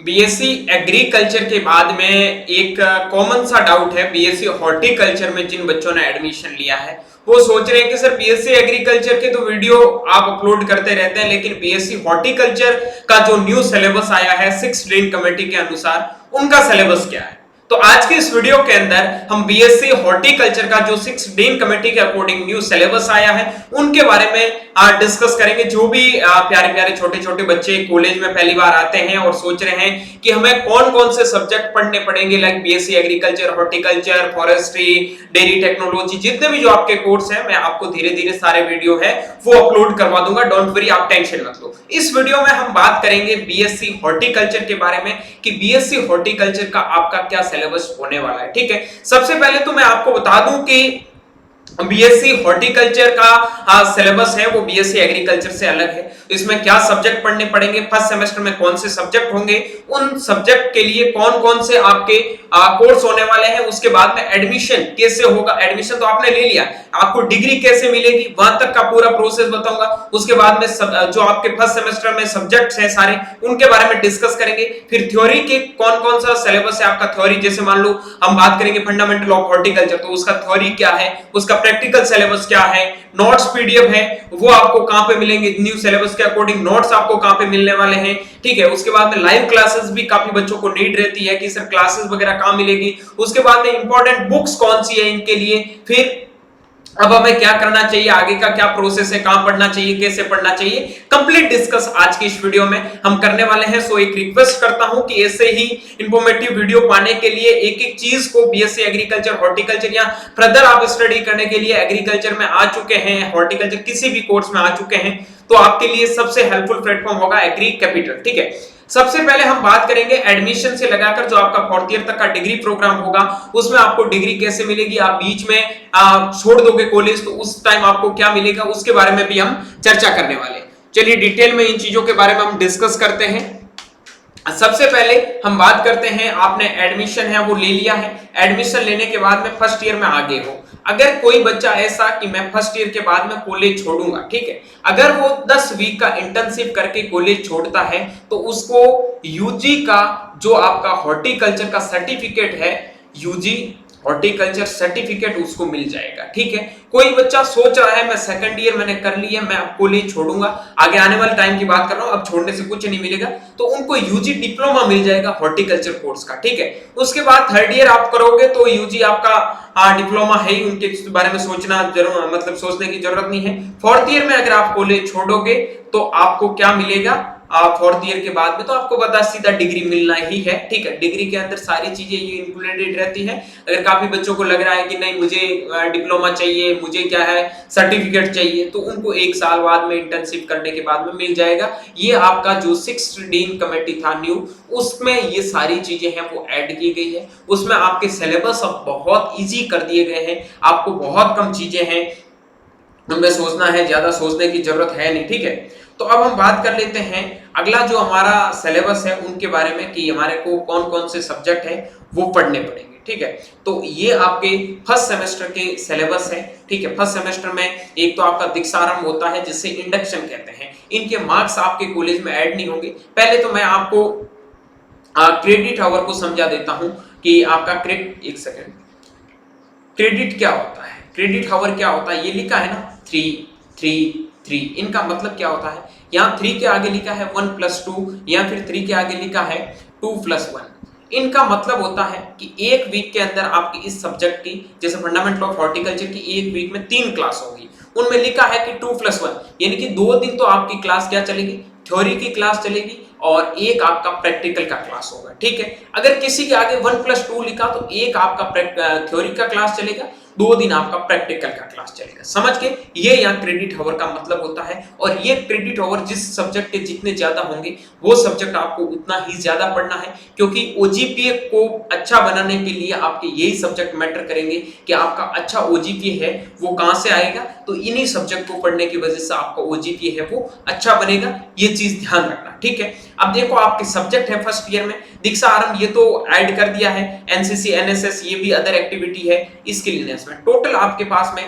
BSc agriculture के बाद में एक कॉमन सा डाउट है बीएससी हॉर्टिकल्चर में जिन बच्चों ने एडमिशन लिया है वो सोच रहे हैं कि सर बीएससी एग्रीकल्चर के तो वीडियो आप अपलोड करते रहते हैं, लेकिन बीएससी हॉर्टिकल्चर का जो न्यू सिलेबस आया है 6 डीन कमेटी के अनुसार उनका सिलेबस क्या है। तो आज के इस वीडियो के अंदर हम बीएससी हॉर्टिकल्चर का जो 6 डीन कमेटी के अकॉर्डिंग न्यू सिलेबस आया है उनके बारे में डिस्कस करेंगे। जो भी प्यारे प्यारे छोटे छोटे बच्चे कॉलेज में पहली बार आते हैं और सोच रहे हैं कि हमें कौन कौन से सब्जेक्ट पढ़ने पड़ेंगे, like BSc agriculture, horticulture, forestry, dairy technology, जितने भी जो आपके कोर्स हैं मैं आपको धीरे धीरे सारे वीडियो है वो अपलोड करवा दूंगा। डोंट वरी, आप टेंशन मत लो। इस वीडियो में हम बात करेंगे बीएससी हॉर्टिकल्चर के बारे में कि बीएससी हॉर्टिकल्चर का आपका क्या सिलेबस होने वाला है। ठीक है, सबसे पहले तो मैं आपको बता दूं कि बीएससी हॉर्टिकल्चर का सिलेबस है वो बीएससी एग्रीकल्चर से अलग है। इसमें क्या सब्जेक्ट पढ़ने पड़ेंगे, फर्स्ट सेमेस्टर में कौन से सब्जेक्ट होंगे, उन सब्जेक्ट के लिए कौन कौन से आपके कोर्स होने वाले हैं, उसके बाद में एडमिशन कैसे होगा। एडमिशन तो आपने ले लिया, आपको डिग्री कैसे मिलेगी वहां तक का पूरा प्रोसेस बताऊंगा। उसके बाद में जो आपके फर्स्ट सेमेस्टर में सब्जेक्ट्स हैं सारे उनके बारे में डिस्कस करेंगे। फिर थ्योरी के कौन कौन सा सिलेबस है आपका थ्योरी, जैसे मान लो हम बात करेंगे फंडामेंटल ऑफ हॉर्टिकल्चर, तो उसका थ्योरी क्या है, उसका प्रैक्टिकल सिलेबस क्या है, नोट्स पीडीएफ है वो आपको कहां पे मिलेंगे, न्यू सिलेबस के अकॉर्डिंग नोट्स आपको कहां पे मिलने वाले हैं। ठीक है, उसके बाद में लाइव क्लासेस भी काफी बच्चों को नीड रहती है कि सर क्लासेस वगैरह कहां मिलेगी। उसके बाद में इंपॉर्टेंट बुक्स कौन सी है इनके लिए, फिर अब हमें क्या करना चाहिए, आगे का क्या प्रोसेस है, कहां पढ़ना चाहिए, कैसे पढ़ना चाहिए, कंप्लीट डिस्कस आज की इस वीडियो में हम करने वाले हैं। सो एक रिक्वेस्ट करता हूं कि ऐसे ही इंफॉर्मेटिव वीडियो पाने के लिए एक एक चीज को बीएससी एग्रीकल्चर, हॉर्टिकल्चर या फर्दर आप स्टडी करने के लिए एग्रीकल्चर में आ चुके हैं, हॉर्टिकल्चर किसी भी कोर्स में आ चुके हैं, तो आपके लिए सबसे हेल्पफुल प्लेटफॉर्म होगा एग्री कैपिटल। ठीक है, सबसे पहले हम बात करेंगे एडमिशन से लगाकर जो आपका 4th ईयर तक का डिग्री प्रोग्राम होगा उसमें आपको डिग्री कैसे मिलेगी, आप बीच में छोड़ दोगे कॉलेज तो उस टाइम आपको क्या मिलेगा, उसके बारे में भी हम चर्चा करने वाले हैं। चलिए डिटेल में इन चीजों के बारे में हम डिस्कस करते हैं। सबसे पहले हम बात करते हैं, आपने एडमिशन है वो ले लिया है, एडमिशन लेने के बाद में फर्स्ट ईयर में आगे हो। अगर कोई बच्चा ऐसा कि मैं फर्स्ट ईयर के बाद में कॉलेज छोड़ूंगा, ठीक है, अगर वो 10 वीक का इंटर्नशिप करके कॉलेज छोड़ता है तो उसको यूजी का जो आपका हॉर्टिकल्चर का सर्टिफिकेट है, यूजी हॉर्टिकल्चर सर्टिफिकेट उसको मिल जाएगा। ठीक है, कोई बच्चा सोच रहा है मैं सेकंड ईयर मैंने कर लिया, मैं अब कॉलेज छोड़ूंगा, आगे आने वाले टाइम की बात कर रहा हूं, अब छोड़ने से कुछ नहीं मिलेगा, तो उनको यूजी डिप्लोमा मिल जाएगा हॉर्टिकल्चर कोर्स का। ठीक है, उसके बाद थर्ड ईयर आप करोगे तो यूजी आपका डिप्लोमा है ही, उनके बारे में सोचना जरूर, मतलब सोचने की जरूरत नहीं है। फोर्थ ईयर में अगर आप कॉलेज छोड़ोगे तो आपको क्या मिलेगा, फोर्थ ईयर के बाद में तो आपको बता सीधा डिग्री मिलना ही है। ठीक है, डिग्री के अंदर सारी चीजें ये इंक्लूडेड रहती है। अगर काफी बच्चों को लग रहा है कि नहीं मुझे डिप्लोमा चाहिए, मुझे क्या है सर्टिफिकेट चाहिए, तो उनको 1 साल बाद में इंटर्नशिप करने के बाद में मिल जाएगा। ये आपका जो 6 डीन कमेटी था न्यू, उसमें ये सारी चीजें हैं वो ऐड की गई है। उसमें आपके सिलेबस अब बहुत ईजी कर दिए गए हैं, आपको बहुत कम चीजें हैं उनमें सोचना है, ज्यादा सोचने की जरूरत है नहीं। ठीक है, तो अब हम बात कर लेते हैं अगला जो हमारा सिलेबस है उनके बारे में कि हमारे को कौन कौन से सब्जेक्ट है वो पढ़ने पड़ेंगे। ठीक है, तो ये आपके फर्स्ट सेमेस्टर के सिलेबस है। ठीक है, फर्स्ट सेमेस्टर में एक तो आपका दीक्षारंभ होता है जिसे इंडक्शन कहते हैं, इनके मार्क्स आपके कॉलेज में ऐड नहीं होंगे। पहले तो मैं आपको क्रेडिट आवर को समझा देता हूं कि आपका एक सेकेंड, क्रेडिट क्या होता है, क्रेडिट आवर क्या होता है, ये लिखा है ना 3 3 3, इनका मतलब क्या होता है, यहाँ 3 के आगे लिखा है 1 + 2 या फिर 3 के आगे लिखा है 2 + 1। इनका मतलब होता है कि एक वीक के अंदर आपकी इस सब्जेक्ट की, जैसे फंडामेंटल ऑफ हॉर्टिकल्चर की एक वीक में 3 क्लास होगी, उनमें लिखा है कि 2 + 1, यानी कि 2 दिन तो आपकी क्लास क्या चलेगी, थ्योरी की क्लास चलेगी और एक आपका प्रैक्टिकल का क्लास होगा। ठीक है, अगर किसी के आगे 1 + 2 लिखा तो एक आपका थ्योरी का क्लास चलेगा, 2 दिन आपका प्रैक्टिकल का क्लास चलेगा। समझ के, ये यहाँ क्रेडिट आवर का मतलब होता है। और ये क्रेडिट आवर जिस सब्जेक्ट के जितने ज्यादा होंगे वो सब्जेक्ट आपको उतना ही ज्यादा पढ़ना है, क्योंकि ओजीपीए को अच्छा बनाने के लिए आपके यही सब्जेक्ट मैटर करेंगे कि आपका अच्छा ओजीपीए है वो कहां से आएगा, तो इन्हीं सब्जेक्ट को पढ़ने की वजह से आपका ओजीपीए है वो अच्छा बनेगा, ये चीज ध्यान रखना। ठीक है, अब देखो आपके सब्जेक्ट है फर्स्ट ईयर में दीक्षा आरंभ, ये तो ऐड कर दिया है, एनसीसी एनएसएस ये भी अदर एक्टिविटी है इसके लिए। में टोटल आपके पास में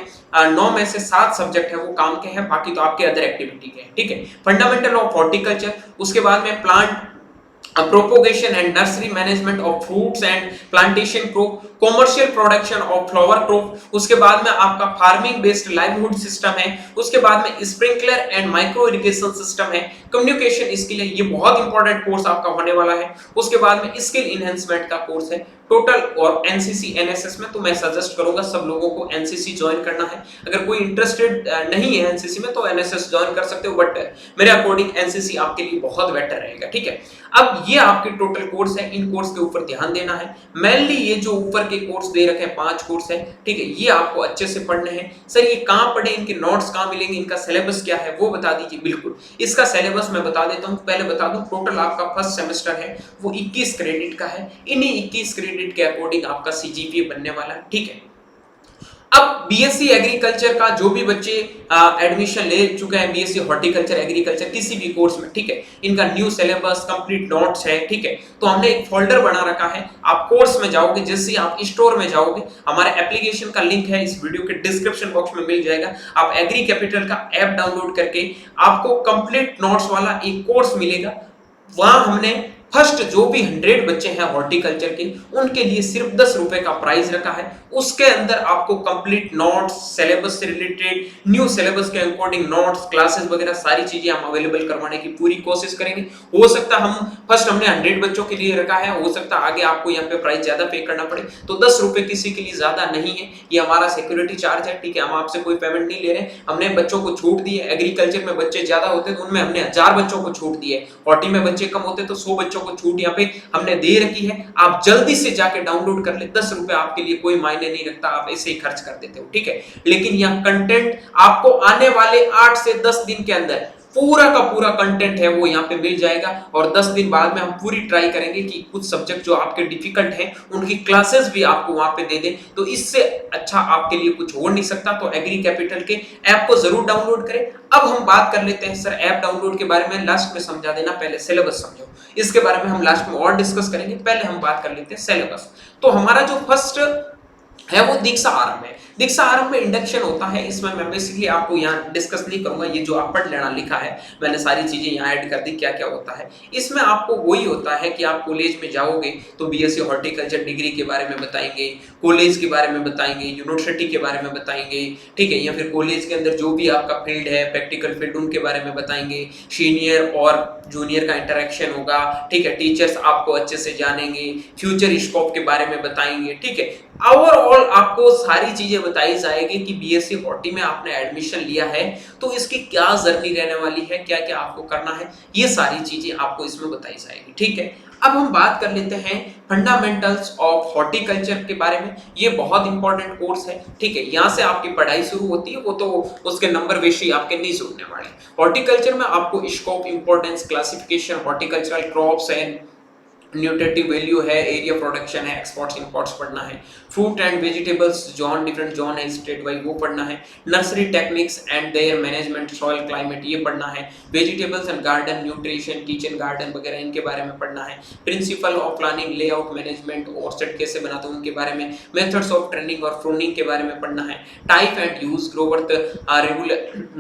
9 में से 7 सब्जेक्ट है वो काम के हैं, बाकी तो आपके अदर एक्टिविटी के हैं। ठीक है, फंडामेंटल ऑफ हॉर्टिकल्चर, उसके बाद में plant propagation and nursery management of fruits and plantation crop, commercial production of flower crop, उसके बाद में आपका फार्मिंग बेस्ड लाइवलीहुड सिस्टम है, उसके बाद में sprinkler and micro irrigation system है, कम्युनिकेशन स्किल है, ये बहुत इंपॉर्टेंट कोर्स आपका होने वाला है। उसके बाद में स्किल इनहेंसमेंट का कोर्स है टोटल, और एनसीसी एनएसएस में तो मैं सजेस्ट करूंगा सब लोगों को एनसीसी ज्वाइन करना है। अगर कोई इंटरेस्टेड नहीं है एनसीसी में तो एनएसएस ज्वाइन कर सकते हो, बट मेरे अकॉर्डिंग एनसीसी आपके लिए बहुत बेटर रहेगा, ठीक है। अब ये आपके टोटल कोर्स है, इन कोर्स के ऊपर ध्यान देना है। मेनली ये जो ऊपर के कोर्स दे रखे हैं 5 कोर्स है, ठीक है, ये आपको अच्छे से पढ़ने हैं। सर ये कहां पढ़े, इनके नोट्स कहां मिलेंगे, इनका सिलेबस क्या है वो बता दीजिए। बिल्कुल, इसका सिलेबस मैं बता देता हूं। पहले बता दूं, टोटल आपका फर्स्ट सेमेस्टर है वो 21 क्रेडिट का है। इन्हीं 21 क्रेडिट के अकॉर्डिंग आपका सीजीपीए बनने वाला है, ठीक है। अब बीएससी एग्रीकल्चर का जो भी बच्चे एडमिशन ले चुके हैं, बीएससी हॉर्टिकल्चर एग्रीकल्चर किसी भी कोर्स में, ठीक है, इनका न्यू सिलेबस कंप्लीट नोट्स है, ठीक है। तो हमने एक फोल्डर बना रखा है, आप कोर्स में जाओगे, जैसे आप स्टोर में जाओगे, हमारे एप्लीकेशन का लिंक है इस वीडियो के डिस्क्रिप्शन बॉक्स में मिल जाएगा। आप एग्री कैपिटल का ऐप डाउनलोड करके आपको कंप्लीट नोट्स वाला एक कोर्स मिलेगा। वहां हमने फर्स्ट जो भी 100 बच्चे हैं हॉर्टिकल्चर के, उनके लिए सिर्फ 10 रुपए का प्राइस रखा है। उसके अंदर आपको कंप्लीट नोट्स, सिलेबस से रिलेटेड, न्यू सिलेबस के अकॉर्डिंग नोट्स, क्लासेस वगैरह सारी चीजें हम अवेलेबल करवाने की पूरी कोशिश करेंगे। हो सकता हम फर्स्ट हमने 100 बच्चों के लिए रखा है, हो सकता आगे आपको यहाँ पे प्राइस ज्यादा पे करना पड़े, तो 10 रुपए किसी के लिए ज्यादा नहीं है, ये हमारा सिक्योरिटी चार्ज है, ठीक है। हम आपसे कोई पेमेंट नहीं ले रहे, हमने बच्चों को छूट दी है। एग्रीकल्चर में बच्चे ज्यादा होते तो उनमें हमने 1000 बच्चों को छूट दी है, हॉर्टी में बच्चे कम होते तो 100 बच्चों को छूट यहाँ पे हमने दे रखी है। आप जल्दी से जाके डाउनलोड कर ले, 10 रुपए आपके लिए कोई मायने नहीं रखता, आप ऐसे ही खर्च कर देते हो, ठीक है। लेकिन यह कंटेंट आपको आने वाले 8 से 10 दिन के अंदर पूरा का पूरा कंटेंट है वो यहाँ पे मिल जाएगा, और 10 दिन बाद में हम पूरी ट्राई करेंगे कि कुछ सब्जेक्ट जो आपके डिफिकल्ट हैं उनकी क्लासेस भी आपको वहां पे दे दें। तो इससे अच्छा आपके लिए कुछ हो नहीं सकता। तो एग्री कैपिटल के ऐप को जरूर डाउनलोड करें। अब हम बात कर लेते हैं सर ऐप डाउनलोड के बारे में, लास्ट में समझा देना, पहले सिलेबस समझो, इसके बारे में हम लास्ट में और डिस्कस करेंगे। पहले हम बात कर लेते हैं सिलेबस। तो हमारा जो फर्स्ट है वो दीक्षा आरंभ है। दीक्षा आरंभ में इंडक्शन होता है, इसमें मैं बेसिकली आपको यहाँ डिस्कस नहीं करूंगा, ये जो आप पढ़ लेना लिखा है मैंने सारी चीजें यहाँ ऐड कर दी क्या क्या होता है। इसमें आपको वही होता है कि आप कॉलेज में जाओगे तो बीएससी हॉर्टिकल्चर डिग्री के बारे में बताएंगे, कॉलेज के बारे में बताएंगे, यूनिवर्सिटी के बारे में बताएंगे, ठीक है, या फिर कॉलेज के अंदर जो भी आपका फील्ड है, प्रैक्टिकल फील्ड, उनके बारे में बताएंगे। सीनियर और जूनियर का इंटरेक्शन होगा, ठीक है, टीचर्स आपको अच्छे से जानेंगे, फ्यूचर स्कोप के बारे में बताएंगे, ठीक है। ओवरऑल आपको सारी चीजें बताई जाएगी कि बीएससी हॉर्टी में आपने एडमिशन लिया है तो इसकी क्या जर्नी रहने वाली है, क्या क्या आपको करना है, ये सारी चीजें आपको इसमें बताई जाएगी, ठीक है। अब हम बात कर लेते हैं फंडामेंटल्स ऑफ हॉर्टिकल्चर के बारे में। ये बहुत इंपॉर्टेंट कोर्स है, ठीक है, यहाँ से आपकी पढ़ाई शुरू होती है, वो तो उसके नंबर वैसे ही आपके नहीं छूटने वाले। हॉर्टिकल्चर में आपको scope, importance, classification, horticultural crops and nutritive value है, एरिया प्रोडक्शन है, एक्सपोर्ट्स इंपोर्ट्स पढ़ना है, fruit and vegetables zone, different zone है स्टेट वाइज वो पढ़ना है, nursery techniques and there management, soil climate ये पढ़ना है, vegetables and garden nutrition, kitchen garden वगैरह इनके बारे में पढ़ना है, principle of planning, layout management, orchard कैसे बनाते हैं उनके बारे में, मेथड्स ऑफ ट्रेनिंग और प्रूनिंग के बारे में पढ़ना है, type and use, growth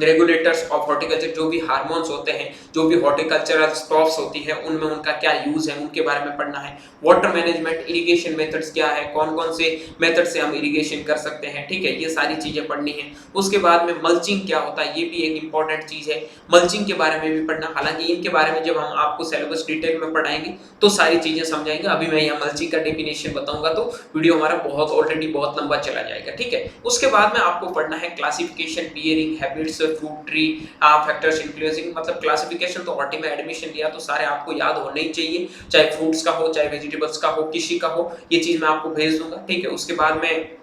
regulators of horticulture, जो भी हार्मोन्स होते हैं, जो भी हॉर्टिकल्चरल क्रॉप्स होती है उनमें उनका क्या यूज है उनके बारे में पढ़ना है, वाटर मैनेजमेंट, इरिगेशन मेथड्स क्या है, कौन कौन से मेथड से हम इरिगेशन कर सकते हैं, ठीक है, ये सारी चीजें पढ़नी है। उसके बाद में मल्चिंग क्या होता है, ये भी एक इंपॉर्टेंट चीज है, मल्चिंग के बारे में भी पढ़ना। हालांकि इनके बारे में जब हम आपको सिलेबस डिटेल में पढ़ाएंगे तो सारी चीजें समझाएंगे, अभी मैं यहाँ मल्चिंग का डेफिनेशन बताऊंगा तो वीडियो हमारा ऑलरेडी बहुत लंबा चला जाएगा, ठीक है। उसके बाद में आपको पढ़ना है classification, pairing, habits, fruit tree, factors influencing, मतलब क्लासिफिकेशन तो हॉर्टी में एडमिशन लिया तो सारे आपको याद होने ही चाहिए, चाहे फ्रूट्स का हो, चाहे वेजिटेबल्स का हो, किसी का हो, ये चीज मैं आपको भेज दूंगा, ठीक है। उसके बाद में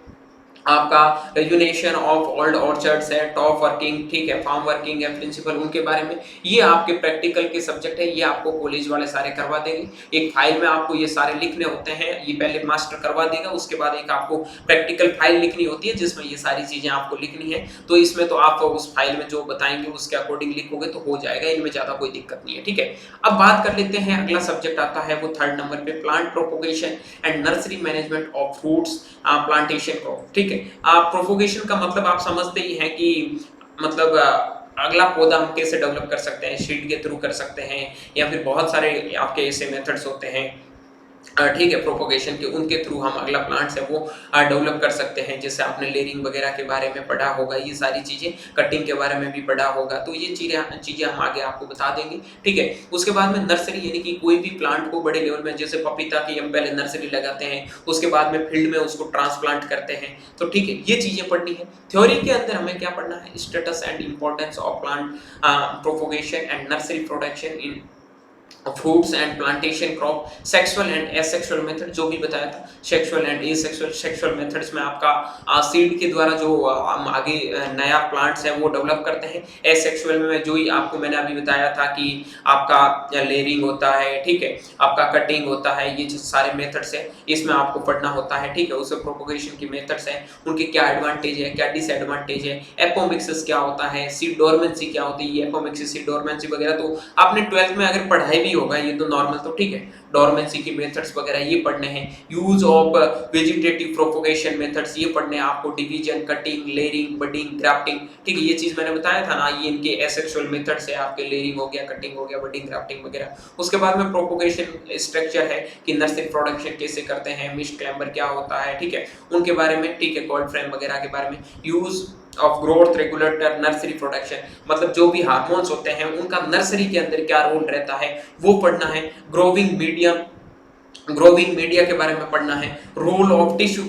आपका रेजुनेशन ऑफ ओल्ड ऑर्चर्ड्स है, टॉप वर्किंग, ठीक है, फार्म वर्किंग है, प्रिंसिपल, उनके बारे में, ये आपके प्रैक्टिकल के सब्जेक्ट है, ये आपको कॉलेज वाले सारे करवा देंगे। एक फाइल में आपको ये सारे लिखने होते हैं, ये पहले मास्टर करवा देगा, उसके बाद एक आपको प्रैक्टिकल फाइल लिखनी होती है जिसमें ये सारी चीजें आपको लिखनी है। तो इसमें तो आप उस फाइल में जो बताएंगे उसके अकॉर्डिंग लिखोगे तो हो जाएगा, इनमें ज्यादा कोई दिक्कत नहीं है, ठीक है। अब बात कर लेते हैं, अगला सब्जेक्ट आता है वो 3rd नंबर पे, plant propagation and nursery management of fruits plantation crop, ठीक है। प्रोपोगेशन का मतलब आप समझते ही हैं कि मतलब अगला पौधा हम कैसे डेवलप कर सकते हैं, सीड के थ्रू कर सकते हैं, या फिर बहुत सारे आपके ऐसे मेथड्स होते हैं, ठीक है, प्रोपोगेशन के, उनके थ्रू हम अगला प्लांट्स है वो डेवलप कर सकते हैं। जैसे आपने लेयरिंग वगैरह के बारे में पढ़ा होगा, ये सारी चीज़ें, कटिंग के बारे में भी पढ़ा होगा, तो ये चीज़ें हम आगे आपको बता देंगे, ठीक है। उसके बाद में नर्सरी, यानी कि कोई भी प्लांट को बड़े लेवल में, जैसे पपीता की हम पहले नर्सरी लगाते हैं, उसके बाद में फील्ड में उसको ट्रांसप्लांट करते हैं, तो ठीक है, ये चीज़ें पढ़नी है। थ्योरी के अंदर हमें क्या पढ़ना है, status and importance of plant propagation and nursery production in fruits and plantation crop, sexual and asexual method, जो भी बताया था, सेक्सुअल एंड सेक्सुअल मेथड्स में आपका सीड के द्वारा जो हम आगे नया प्लांट्स है वो डेवलप करते हैं। एसेक्सुअल में जो ही आपको मैंने अभी बताया था कि आपका लेयरिंग होता है, ठीक है, आपका कटिंग होता है, ये जो सारे मेथड्स है इसमें आपको पढ़ना होता है, ठीक है। उससे प्रोपोगेशन की मेथड्स हैं, उनके क्या एडवांटेज है, क्या डिसएडवांटेज है, एपोमिक्सिस क्या होता है, सीड डोरमेंसी क्या होती है, एपोमिक्सिस, सीड डोरमेंसी वगैरह तो आपने 12th में अगर पढ़ाई भी होगा, ये तो नॉर्मल, तो ठीक है, डोरमेंसी की मेथड्स वगैरह ये पढ़ने हैं। Use of vegetative propagation methods ये पढ़ने हैं आपको, division, cutting, layering, budding, grafting, ठीक है, ये चीज मैंने बताया था ना, ये इनके एसेक्सुअल मेथड्स है आपके, लेयरिंग हो गया, कटिंग हो गया, बडिंग, ग्राफ्टिंग वगैरह। उसके बाद में प्रोपोगेशन स्ट्रक्चर है कि नर्सरी प्रोडक्शन कैसे करते हैं, मिस्ट क्लैम्बर क्या होता है, ठीक है, उनके बारे में, ठीक है, कोल्ड फ्रेम वगैरह के बारे में। Use of growth regulator nursery production, मतलब जो भी हार्मोन्स होते हैं उनका नर्सरी के अंदर क्या रोल रहता है वो पढ़ना है। ग्रोविंग मीडिया के बारे में पढ़ना है। रोल ऑफ टिश्यू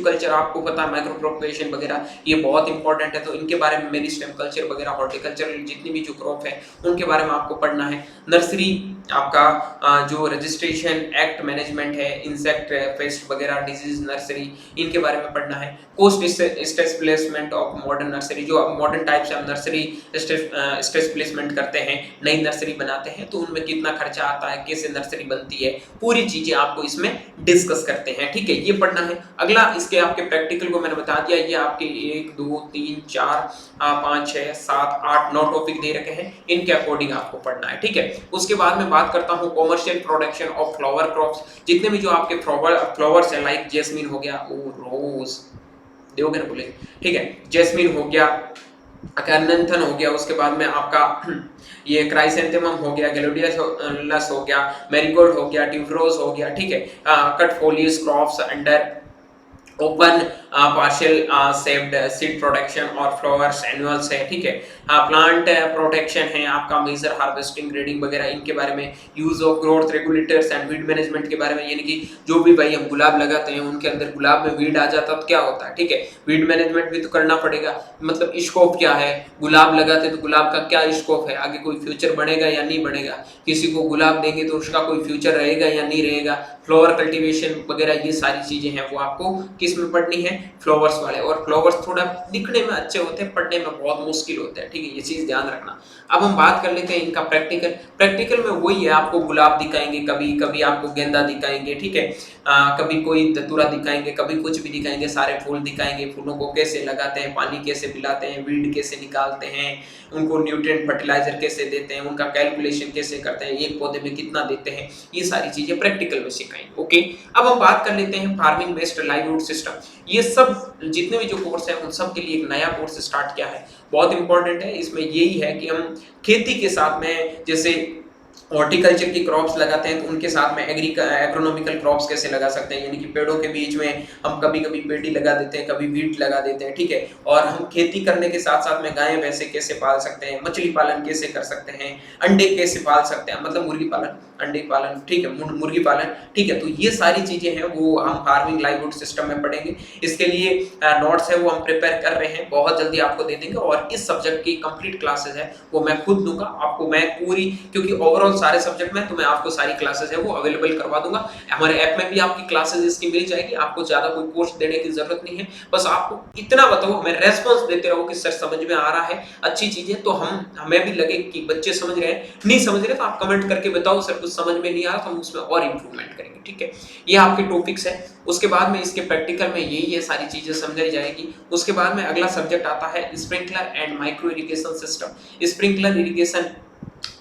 कल्चर आपको पता है, माइक्रो प्रोपगेशन वगैरह ये बहुत इंपॉर्टेंट है, तो इनके बारे में, मेरिस्टेम कल्चर वगैरह, हॉर्टिकल्चर जितनी भी जो क्रॉप है उनके बारे में आपको पढ़ना है। नर्सरी आपका जो रजिस्ट्रेशन एक्ट मैनेजमेंट है, इंसेक्ट पेस्ट वगैरह, डिजीज नर्सरी, इनके बारे में पढ़ना है। Cost stress placement of modern nursery, जो मॉडर्न टाइप से हम नर्सरी स्ट्रेस प्लेसमेंट करते हैं, नई नर्सरी बनाते हैं, तो उनमें कितना खर्चा आता है, कैसे नर्सरी बनती है, पूरी चीजें आपको इसमें डिस्कस करते हैं, ठीक है, ये पढ़ना है। अगला इसके आपके प्रैक्टिकल को मैंने बता दिया, ये आपके 1 2 3 4 5 6 7 8 9 टॉपिक दे रखे हैं, इनके अकॉर्डिंग आपको पढ़ना है, ठीक है। उसके बाद में बात करता हूँ commercial production of flower crops, जितने भी जो आपके फ्लावर्स है, लाइक जेस्मिन हो गया, ओ रोज देखोगे ना बोले, ठीक है, जेस्मिन हो गया, अकैनथन हो गया, उसके बाद में आपका ये क्राइसेंथेमम हो गया, गैलोडियस हो गया, मैरीगोल्ड हो गया, ट्यूबरोज हो गया, ठीक है, cut foliage crops under open partial saved seed production और फ्लावर्स एनुअल्स है, ठीक है। प्लांट प्रोटेक्शन है आपका, मेजर हार्वेस्टिंग, ग्रेडिंग वगैरह, इनके बारे में। Use of growth regulators and weed management के बारे में, यानी कि जो भी भाई हम गुलाब लगाते हैं उनके अंदर गुलाब में वीड आ जाता तो क्या होता है, ठीक है, वीड मैनेजमेंट भी तो करना पड़ेगा, मतलब स्कोप क्या है, गुलाब लगाते तो गुलाब का क्या स्कोप है, आगे कोई फ्यूचर बनेगा या नहीं बनेगा, किसी को गुलाब देंगे तो उसका कोई फ्यूचर रहेगा या नहीं रहेगा, फ्लावर कल्टीवेशन वगैरह, ये सारी चीजें हैं वो आपको किस में पढ़नी है, फ्लावर्स वाले। और फ्लावर्स थोड़ा दिखने में अच्छे होते हैं, पढ़ने में बहुत मुश्किल होते हैं, ठीक है, ये चीज ध्यान रखना। अब हम बात कर लेते हैं इनका प्रैक्टिकल में वही है, आपको गुलाब दिखाएंगे, कभी कभी आपको गेंदा दिखाएंगे, ठीक है, कभी कोई धतूरा दिखाएंगे, कभी कुछ भी दिखाएंगे, सारे फूल दिखाएंगे, फूलों को कैसे लगाते हैं, पानी कैसे पिलाते हैं, वीड कैसे निकालते हैं, उनको न्यूट्रिएंट फर्टिलाइजर कैसे देते हैं, उनका कैलकुलेशन कैसे करते हैं, एक पौधे में कितना देते हैं, ये सारी चीजें प्रैक्टिकल में सिखाएंगे, ओके। अब हम बात कर लेते हैं फार्मिंग बेस्ड लाइवलीहुड सिस्टम। ये सब जितने भी जो कोर्स है उन सब के लिए एक नया कोर्स स्टार्ट किया है, बहुत इंपॉर्टेंट है। इसमें यही है कि हम खेती के साथ में, जैसे हॉर्टिकल्चर की क्रॉप्स लगाते हैं तो उनके साथ में एग्रोनॉमिकल क्रॉप्स कैसे लगा सकते हैं, यानी कि पेड़ों के बीच में हम कभी कभी पेड़ी लगा देते हैं, कभी वीट लगा देते हैं, ठीक है। और हम खेती करने के साथ साथ में गायें भैंसे कैसे पाल सकते हैं, मछली पालन कैसे कर सकते हैं, अंडे कैसे पाल सकते हैं, मतलब मुर्गी पालन, अंडे पालन, ठीक है, मुर्गी पालन, ठीक है। तो ये सारी चीजें हैं वो हम फार्मिंग लाइवलीहुड सिस्टम में पढ़ेंगे। इसके लिए नोट्स है वो हम प्रिपेयर कर रहे हैं, बहुत जल्दी आपको दे देंगे। और इस सब्जेक्ट की कंप्लीट क्लासेस है वो मैं खुद दूंगा आपको, मैं पूरी, क्योंकि ओवरऑल सारे सब्जेक्ट में तो मैं आपको सारी क्लासेस है वो अवेलेबल करवा दूंगा। हमारे ऐप में भी आपकी क्लासेस इसकी मिल जाएगी, आपको ज्यादा कोई कोर्स देने की जरूरत नहीं है। बस आपको इतना बताओ, हमें रेस्पॉन्स देते रहो कि सर समझ में आ रहा है, अच्छी चीजें, तो हमें भी लगे कि बच्चे समझ रहे हैं। नहीं समझ रहे तो आप कमेंट करके बताओ सर कुछ समझ में नहीं आ रहा, तो हम उसमें और इंप्रूवमेंट करेंगे, ठीक है। ये आपके टॉपिक्स है। उसके बाद में इसके प्रैक्टिकल में यही है, सारी चीजें समझाई जाएगी। उसके बाद में अगला सब्जेक्ट आता है sprinkler and micro irrigation system, sprinkler irrigation,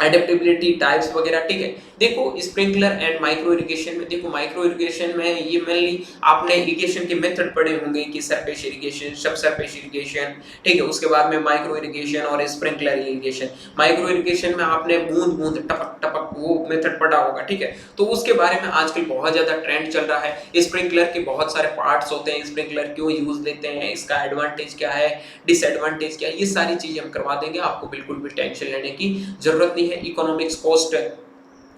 adaptability types वगैरह, ठीक है। देखो स्प्रिंकलर एंड माइक्रो इरिगेशन में, देखो माइक्रो इरिगेशन में ये मेनली आपने इरिगेशन के मेथड पढ़े होंगे कि सरफेस इरिगेशन, सब सरफेस इरिगेशन, ठीक है। उसके बाद में माइक्रो इरिगेशन और स्प्रिंकलर इरिगेशन। माइक्रो इरिगेशन में आपने बूंद बूंद टपक टपक वो मेथड पढ़ा होगा, ठीक है। तो उसके बारे में आजकल बहुत ज्यादा ट्रेंड चल रहा है। स्प्रिंकलर के बहुत सारे पार्ट्स होते हैं, स्प्रिंकलर क्यों यूज लेते हैं, इसका एडवांटेज क्या है, डिसएडवांटेज क्या है, ये सारी चीजें हम करवा देंगे। आपको बिल्कुल भी टेंशन लेने की जरूरत नहीं है। इकोनॉमिक्स, कॉस्ट,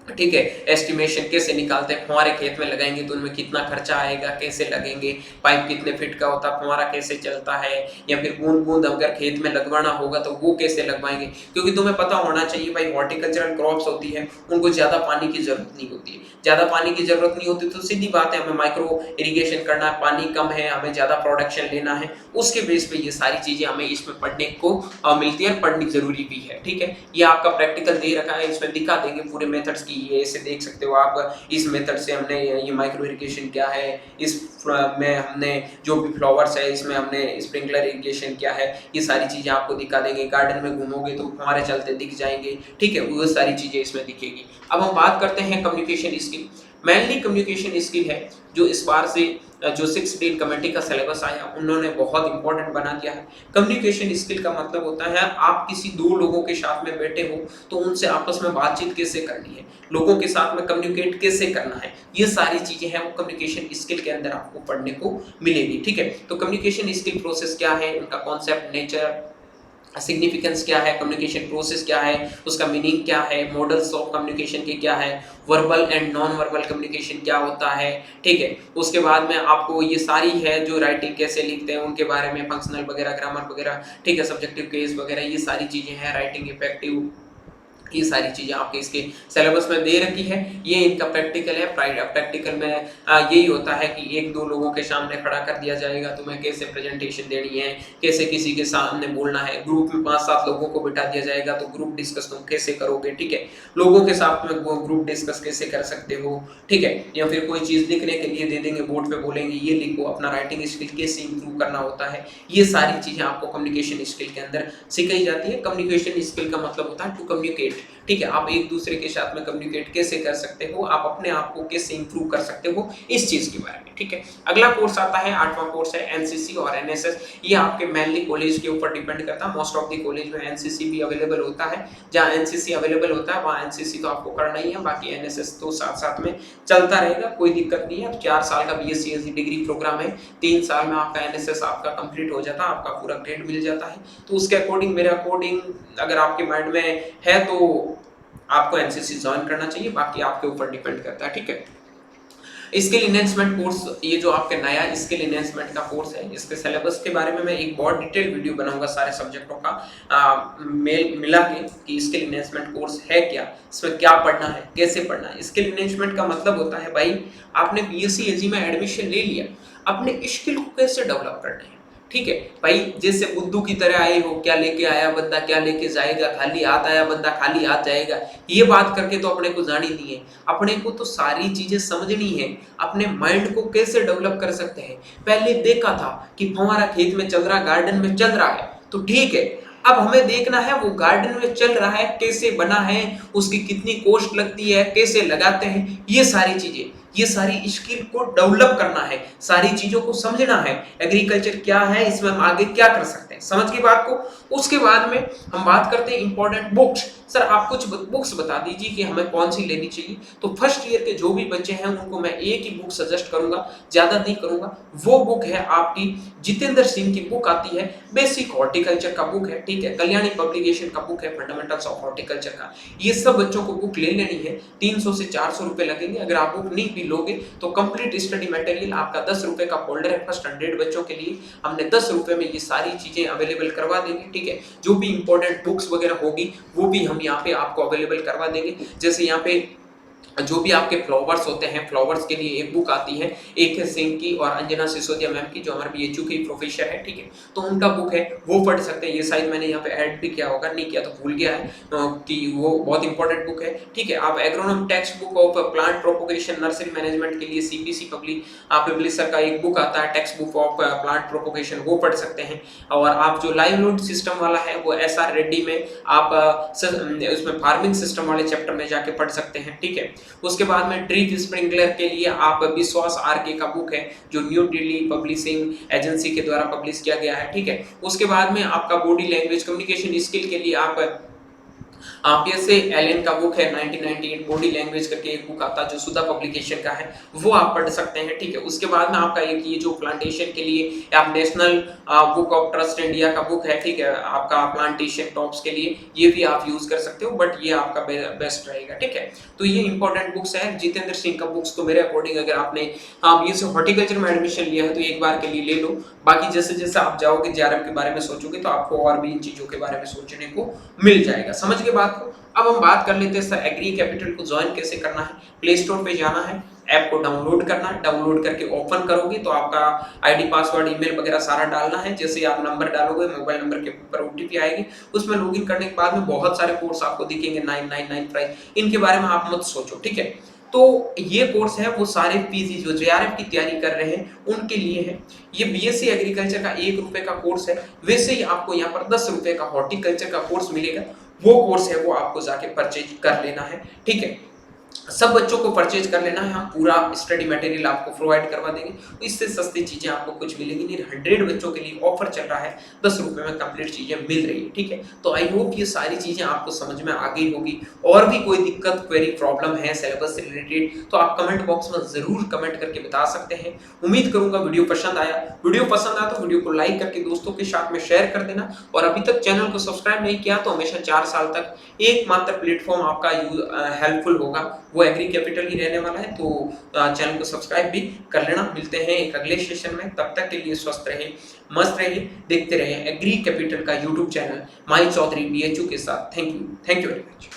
ठीक है, एस्टिमेशन कैसे निकालते हैं, फुहारे खेत में लगाएंगे तो उनमें कितना खर्चा आएगा, कैसे लगेंगे, पाइप कितने फीट का होता है, फुहारा कैसे चलता है, या फिर बूंद बूंद अगर खेत में लगवाना होगा तो वो कैसे लगवाएंगे। क्योंकि तुम्हें पता होना चाहिए भाई, हॉर्टिकल्चरल क्रॉप्स होती है उनको ज्यादा पानी की जरूरत नहीं होती है। ज्यादा पानी की जरूरत नहीं होती तो सीधी बात है हमें माइक्रो इरिगेशन करना है, पानी कम है, हमें ज्यादा प्रोडक्शन लेना है, उसके बेस पे ये सारी चीजें हमें इसमें पढ़ने को मिलती है, पढ़नी जरूरी भी है, ठीक है। ये आपका प्रैक्टिकल दे रखा है, इसमें दिखा देंगे पूरे मेथड्स की। ये इसे देख सकते हो आप, इस मेथड से हमने ये माइक्रो इरिगेशन क्या है, इस में हमने जो भी फ्लावर्स है इसमें हमने स्प्रिंकलर इरिगेशन क्या है, ये सारी चीजें आपको दिखा देंगे। गार्डन में घूमोगे तो फुहारे चलते दिख जाएंगे, ठीक है, वो सारी चीजें इसमें दिखेगी। अब हम बात करते हैं communication skill. Mainly communication skill है जो इस बार से जो 6 डे कमेटी का सिलेबस आया उन्होंने बहुत इंपॉर्टेंट बना दिया है। कम्युनिकेशन स्किल का मतलब होता है आप किसी दो लोगों के साथ में बैठे हो तो उनसे आपस में बातचीत कैसे करनी है, लोगों के साथ में कम्युनिकेट कैसे करना है, ये सारी चीजें हैं वो कम्युनिकेशन स्किल के अंदर आपको पढ़ने को मिलेगी, ठीक है। तो कम्युनिकेशन स्किल प्रोसेस क्या है, उनका कॉन्सेप्ट, नेचर, सिग्निफिकेंस क्या है, कम्युनिकेशन प्रोसेस क्या है, उसका मीनिंग क्या है, मॉडल्स ऑफ कम्युनिकेशन के क्या है, verbal and non verbal communication क्या होता है, ठीक है। उसके बाद में आपको ये सारी है जो राइटिंग कैसे लिखते हैं उनके बारे में, फंक्शनल वगैरह, ग्रामर वगैरह, ठीक है, सब्जेक्टिव केस वगैरह, ये सारी चीजें हैं, राइटिंग इफेक्टिव, ये सारी चीजें आपके इसके सिलेबस में दे रखी है। ये इनका प्रैक्टिकल है। प्रैक्टिकल में यही होता है कि एक दो लोगों के सामने खड़ा कर दिया जाएगा, तुम्हें कैसे प्रेजेंटेशन देनी है, कैसे किसी के सामने बोलना है, ग्रुप में 5-7 लोगों को बिठा दिया जाएगा तो ग्रुप डिस्कस तुम कैसे करोगे, ठीक है, लोगों के साथ में ग्रुप डिस्कस कैसे कर सकते हो, ठीक है। या फिर कोई चीज लिखने के लिए दे देंगे, बोर्ड पे बोलेंगे ये लिखो, अपना राइटिंग स्किल कैसे इंप्रूव करना होता है, ये सारी चीजें आपको कम्युनिकेशन स्किल के अंदर सिखाई जाती है। कम्युनिकेशन स्किल का मतलब होता है टू कम्युनिकेट, ठीक है, आप एक दूसरे के साथ में कम्युनिकेट कैसे कर सकते हो, आप अपने आप को कैसे इंप्रूव कर सकते हो, इस चीज के बारे में, ठीक है। अगला कोर्स आता है 8वां कोर्स है एनसीसी और एनएसएस। ये आपके मेनली कॉलेज के ऊपर डिपेंड करता है। मोस्ट ऑफ द कॉलेज में एनसीसी भी अवेलेबल होता है, जहां एनसीसी अवेलेबल होता है वहां एनसीसी तो आपको करना ही है, बाकी एनएसएस तो साथ साथ में चलता रहेगा, कोई दिक्कत नहीं है। 4 साल का बीएससी डिग्री प्रोग्राम है, 3 साल में आपका एनएसएस आपका कंप्लीट हो जाता है, आपका पूरा ग्रेड मिल जाता है। तो उसके अकॉर्डिंग, मेरे अकॉर्डिंग अगर आपके माइंड में है तो आपको एनसीसी ज्वाइन करना चाहिए, बाकी आपके ऊपर डिपेंड करता है, ठीक है। स्किल इनहेंसमेंट कोर्स, ये जो आपके नया स्किल इनहेंसमेंट का कोर्स है, इसके सिलेबस के बारे में मैं एक बहुत डिटेल वीडियो बनाऊंगा सारे सब्जेक्टों का मेल मिला के कि स्किल इनहेंसमेंट कोर्स है क्या, इसमें क्या पढ़ना है, कैसे पढ़ना है। स्किल इनहेंसमेंट का मतलब होता है भाई, आपने बीएससी एजी में एडमिशन ले लिया, अपने स्किल को कैसे डेवलप करना है, ठीक है भाई। जैसे बुद्धू की तरह आए हो, क्या लेके आया बंदा क्या लेके जाएगा, खाली हाथ आया बंदा खाली हाथ जाएगा, ये बात करके तो अपने को जानी नहीं है। अपने को तो सारी चीजें समझनी है, अपने माइंड को कैसे डेवलप कर सकते हैं। पहले देखा था कि हमारा खेत में चल रहा, गार्डन में चल रहा है तो ठीक है, अब हमें देखना है वो गार्डन में चल रहा है कैसे बना है, उसकी कितनी कॉस्ट लगती है, कैसे लगाते हैं, ये सारी चीजें, ये सारी स्किल को डेवलप करना है, सारी चीजों को समझना है। एग्रीकल्चर क्या है, इसमें हम आगे क्या कर सकते हैं, समझ की बात को। उसके बाद में हम बात करते हैं इंपॉर्टेंट बुक्स। सर आप कुछ बुक्स बता दीजिए कि हमें कौन सी लेनी चाहिए। तो फर्स्ट ईयर के जो भी बच्चे हैं उनको मैं एक ही बुक सजेस्ट करूंगा, ज्यादा नहीं करूंगा। वो बुक है आपकी जितेंद्र सिंह की बुक आती है, बेसिक हॉर्टिकल्चर का बुक है, ठीक है, कल्याणी पब्लिकेशन का बुक है, फंडामेंटल्स ऑफ हॉर्टिकल्चर का। ये सब बच्चों को बुक ले लेनी है, 300 से 400 रुपए लगेंगे। अगर आप बुक नहीं भी लोगे तो कंप्लीट स्टडी मटेरियल आपका 10 रुपए का फोल्डर है, फर्स्ट 100 बच्चों के लिए हमने 10 रुपए में ये सारी चीजें अवेलेबल करवा देंगे, ठीक है। जो भी इंपॉर्टेंट बुक्स वगैरह होगी वो भी हम यहाँ पे आपको अवेलेबल करवा देंगे। जैसे यहाँ पे जो भी आपके फ्लावर्स होते हैं, फ्लावर्स के लिए एक बुक आती है, एक है सिंह की और अंजना सिसोदिया मैम की, जो हमारे बीएचयू की प्रोफेसर है, ठीक है, तो उनका बुक है, वो पढ़ सकते हैं। ये शायद मैंने यहाँ पे ऐड भी किया होगा, नहीं किया तो भूल गया है कि वो बहुत इंपॉर्टेंट बुक है, ठीक है। आप एग्रोनॉम text book of plant propagation nursery management के लिए सीपीसी पब्लिशर का एक बुक आता है, text book of plant propagation, वो पढ़ सकते हैं। और आप जो लाइवलीहुड सिस्टम वाला है वो एसआर रेड्डी में आप उसमें फार्मिंग सिस्टम वाले चैप्टर में जाके पढ़ सकते हैं, ठीक है। उसके बाद में ड्रिप स्प्रिंकलर के लिए आप विश्वास आरके का बुक है, जो न्यू दिल्ली पब्लिशिंग एजेंसी के द्वारा पब्लिश किया गया है, ठीक है। उसके बाद में आपका बॉडी लैंग्वेज कम्युनिकेशन स्किल के लिए आप जैसे एलन का बुक है 1998 बॉडी लैंग्वेज करके एक बुक आता है जो सुधा पब्लिकेशन का है, वो आप पढ़ सकते हैं, ठीक है। उसके बाद में आपका एक ये जो प्लांटेशन के लिए आप national book of trust India का बुक है, ठीक है, आपका प्लांटेशन टॉप्स के लिए, ये भी आप यूज कर सकते हो, बट ये आपका बेस्ट रहेगा, ठीक है। तो ये इंपॉर्टेंट बुक्स है। जितेंद्र सिंह का बुक्स तो मेरे अकॉर्डिंग अगर आपने ये से हॉर्टिकल्चर में एडमिशन लिया है तो एक बार के लिए ले लो, बाकी जैसे जैसे आप जाओगे जेआरएफ के बारे में सोचोगे तो आपको और भी इन चीजों के बारे में सोचने को मिल जाएगा। समझ के बात को। अब हम बात कर लेते हैं सर एग्री कैपिटल को ज्वाइन कैसे करना है। प्ले स्टोर पे जाना है, ऐप को डाउनलोड करना है, डाउनलोड करके ओपन करोगे तो आपका आईडी पासवर्ड ईमेल वगैरह सारा डालना है। जैसे आप नंबर डालोगे मोबाइल नंबर के ऊपर ओटीपी आएगी, उसमें लॉगिन करने के बाद में बहुत सारे कोर्स आपको दिखेंगे 999 प्राइस, इनके बारे में आप मत सोचो, ठीक है। तो ये कोर्स है वो सारे पीजी जो जेआरएफ की तैयारी कर रहे हैं उनके लिए है। ये बीएससी एग्रीकल्चर का 1 रुपए का कोर्स है, वैसे ही आपको यहाँ पर 10 रुपए का हॉर्टिकल्चर का कोर्स मिलेगा, वो कोर्स है वो आपको जाके परचेज कर लेना है, ठीक है। सब बच्चों को परचेज कर लेना है, हम पूरा स्टडी मटेरियल आपको प्रोवाइड करवा देंगे, इससे सस्ती चीजें आपको कुछ मिलेगी नहीं। 100 बच्चों के लिए ऑफर चल रहा है, 10 रुपए में कंप्लीट चीजें मिल रही है, ठीक है। तो आई होप ये सारी चीजें आपको समझ में आ गई होगी। और भी कोई दिक्कत क्वेरी प्रॉब्लम है सिलेबस से रिलेटेड तो आप कमेंट बॉक्स में जरूर कमेंट करके बता सकते हैं। उम्मीद करूंगा वीडियो पसंद आया। वीडियो पसंद आया तो वीडियो को लाइक करके दोस्तों के साथ में शेयर कर देना, और अभी तक चैनल को सब्सक्राइब नहीं किया तो हमेशा 4 साल तक एकमात्र प्लेटफॉर्म आपका हेल्पफुल होगा, वो एग्री कैपिटल ही रहने वाला है। तो चैनल को सब्सक्राइब भी कर लेना। मिलते हैं एक अगले सेशन में, तब तक के लिए स्वस्थ रहे, मस्त रहिए, देखते रहे एग्री कैपिटल का YouTube channel my Chaudhary BHU के साथ। Thank you very much.